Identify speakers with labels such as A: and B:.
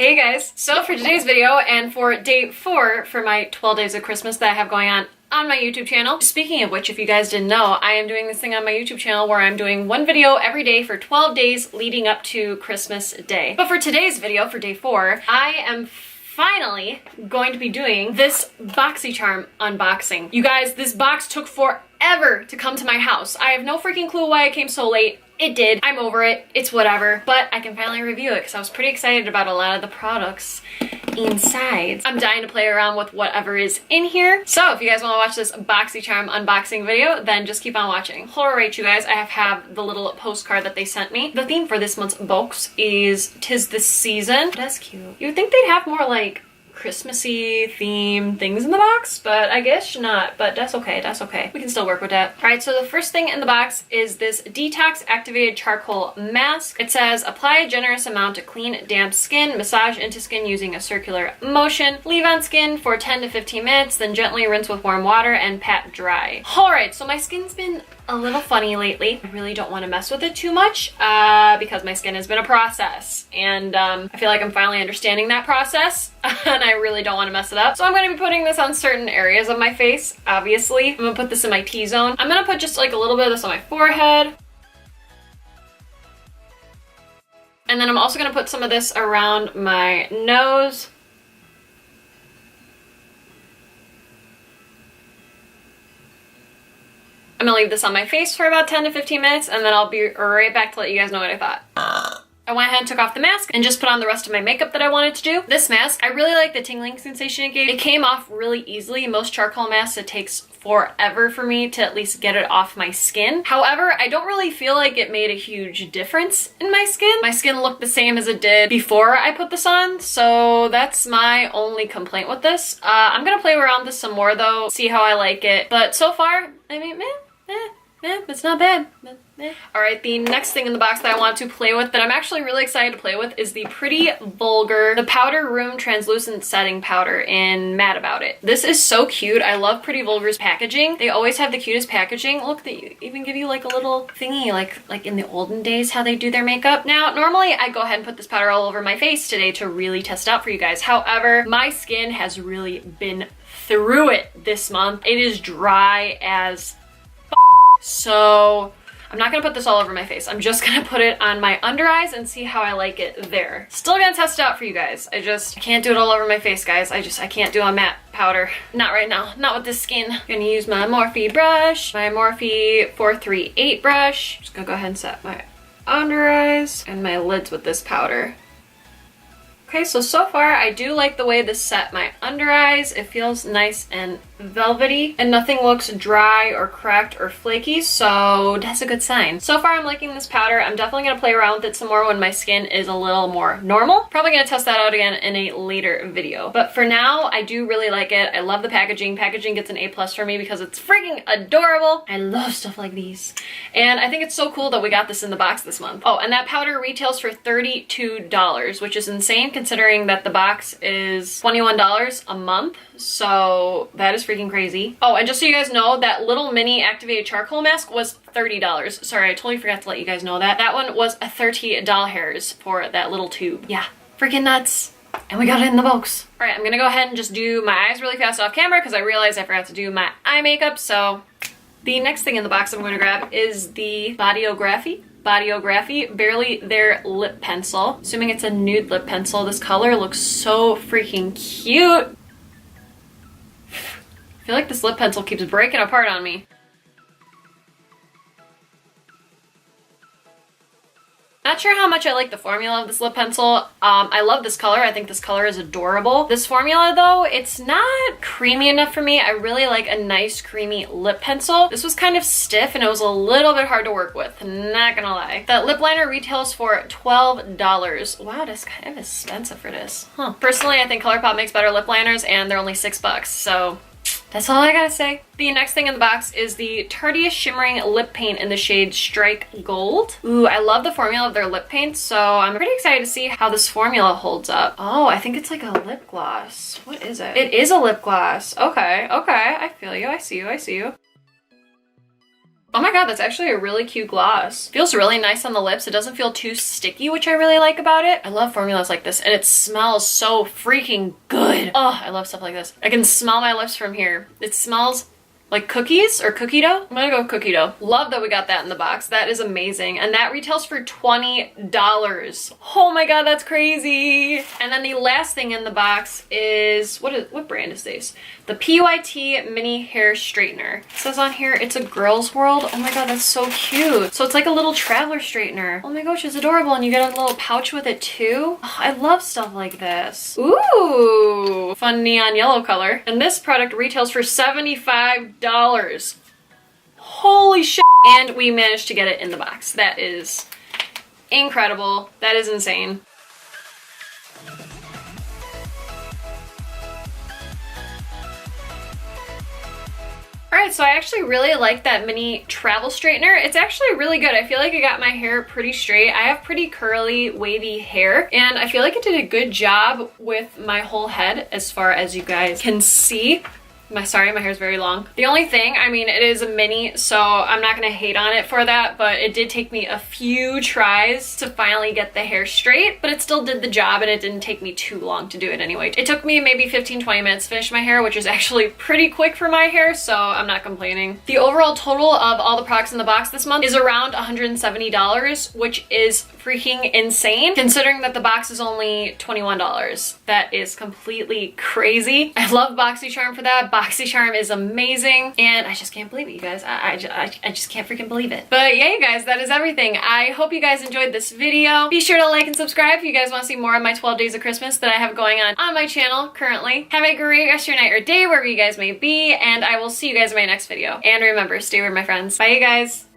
A: Hey guys, so for today's video and for day 4 for my 12 days of Christmas that I have going on my YouTube channel. Speaking of which, if you guys didn't know, I am doing this thing on my YouTube channel where I'm doing one video every day for 12 days leading up to Christmas Day. But for today's video, for day 4, I am finally going to be doing this Boxycharm unboxing. You guys, this box took forever to come to my house. I have no freaking clue why it came so late. It did. I'm over it. It's whatever. But I can finally review it because I was pretty excited about a lot of the products inside. I'm dying to play around with whatever is in here. So if you guys want to watch this Boxycharm unboxing video, then just keep on watching. Alright, you guys, I have the little postcard that they sent me. The theme for this month's box is 'Tis the Season. That's cute. You would think they'd have more like Christmassy themed things in the box, but I guess not, but that's okay, that's okay. We can still work with that. All right, so the first thing in the box is this Detox Activated Charcoal Mask. It says, apply a generous amount to clean, damp skin, massage into skin using a circular motion, leave on skin for 10 to 15 minutes, then gently rinse with warm water and pat dry. All right, so my skin's been a little funny lately. I really don't want to mess with it too much because my skin has been a process, and I feel like I'm finally understanding that process and I really don't want to mess it up. So I'm going to be putting this on certain areas of my face, obviously. I'm going to put this in my T-zone. I'm going to put just like a little bit of this on my forehead. And then I'm also going to put some of this around my nose. I'm gonna leave this on my face for about 10 to 15 minutes and then I'll be right back to let you guys know what I thought. I went ahead and took off the mask and just put on the rest of my makeup that I wanted to do. This mask, I really like the tingling sensation it gave. It came off really easily. Most charcoal masks, it takes forever for me to at least get it off my skin. However, I don't really feel like it made a huge difference in my skin. My skin looked the same as it did before I put this on, so that's my only complaint with this. I'm gonna play around with this some more though, see how I like it. But so far, I mean, it's not bad. Alright, the next thing in the box that I want to play with, that I'm actually really excited to play with, is the Pretty Vulgar, the Powder Room Translucent Setting Powder in Mad About It. This is so cute. I love Pretty Vulgar's packaging. They always have the cutest packaging. Look, they even give you like a little thingy, like in the olden days how they do their makeup. Now, normally I go ahead and put this powder all over my face today to really test out for you guys. However, my skin has really been through it this month. It is dry as so I'm not gonna put this all over my face. I'm just gonna put it on my under eyes and see how I like it there. Still gonna test it out for you guys. I can't do it all over my face, guys. I can't do a matte powder. Not right now, not with this skin. I'm gonna use my Morphe brush, my Morphe 438 brush. Just gonna go ahead and set my under eyes and my lids with this powder. Okay, so far I do like the way this set my under eyes. It feels nice and velvety and nothing looks dry or cracked or flaky, so that's a good sign. So far I'm liking this powder. I'm definitely going to play around with it some more when my skin is a little more normal. Probably going to test that out again in a later video. But for now, I do really like it. I love the packaging. Packaging gets an A+ for me because it's freaking adorable. I love stuff like these. And I think it's so cool that we got this in the box this month. Oh, and that powder retails for $32, which is insane considering that the box is $21 a month. So that is freaking crazy. Oh, and just so you guys know, that little mini activated charcoal mask was $30. Sorry, I totally forgot to let you guys know that. That one was a $30 for that little tube. Yeah, freaking nuts. And we got it in the box. All right, I'm gonna go ahead and just do my eyes really fast off camera because I realized I forgot to do my eye makeup. So the next thing in the box I'm going to grab is the Bodyography Barely There lip pencil. Assuming it's a nude lip pencil. This color looks so freaking cute. I feel like this lip pencil keeps breaking apart on me. Not sure how much I like the formula of this lip pencil. I love this color. I think this color is adorable. This formula though, it's not creamy enough for me. I really like a nice creamy lip pencil. This was kind of stiff and it was a little bit hard to work with, not gonna lie. That lip liner retails for $12. Wow, that's kind of expensive for this. Huh. Personally, I think ColourPop makes better lip liners and they're only $6, so that's all I gotta say. The next thing in the box is the Tarteist Shimmering Lip Paint in the shade Strike Gold. Ooh, I love the formula of their lip paint, so I'm pretty excited to see how this formula holds up. Oh, I think it's like a lip gloss. What is it? It is a lip gloss. Okay, okay, I feel you, I see you, I see you. Oh my god, that's actually a really cute gloss. Feels really nice on the lips. It doesn't feel too sticky, which I really like about it. I love formulas like this, and it smells so freaking good. Oh, I love stuff like this. I can smell my lips from here. It smells like cookies or cookie dough. I'm gonna go cookie dough. Love that we got that in the box. That is amazing. And that retails for $20. Oh my god, that's crazy. And then the last thing in the box is, what brand is this? The PYT Mini Hair Straightener. It says on here it's a girl's world. Oh my god, that's so cute. So it's like a little traveler straightener. Oh my gosh, it's adorable. And you get a little pouch with it too. Oh, I love stuff like this. Ooh, fun neon yellow color. And this product retails for $75. Holy shit. And we managed to get it in the box. That is incredible. That is insane. Alright, so I actually really like that mini travel straightener. It's actually really good. I feel like it got my hair pretty straight. I have pretty curly, wavy hair, and I feel like it did a good job with my whole head as far as you guys can see. Sorry, my hair's very long. The only thing, I mean, it is a mini, so I'm not gonna hate on it for that, but it did take me a few tries to finally get the hair straight, but it still did the job, and it didn't take me too long to do it anyway. It took me maybe 15-20 minutes to finish my hair, which is actually pretty quick for my hair, so I'm not complaining. The overall total of all the products in the box this month is around $170, which is freaking insane, considering that the box is only $21. That is completely crazy. I love Boxycharm for that. Boxycharm is amazing, and I just can't believe it, you guys. I just can't freaking believe it. But yeah, you guys, that is everything. I hope you guys enjoyed this video. Be sure to like and subscribe if you guys want to see more of my 12 days of Christmas that I have going on my channel currently. Have a great rest of your night or day wherever you guys may be, and I will see you guys in my next video. And remember, stay weird, my friends. Bye, you guys.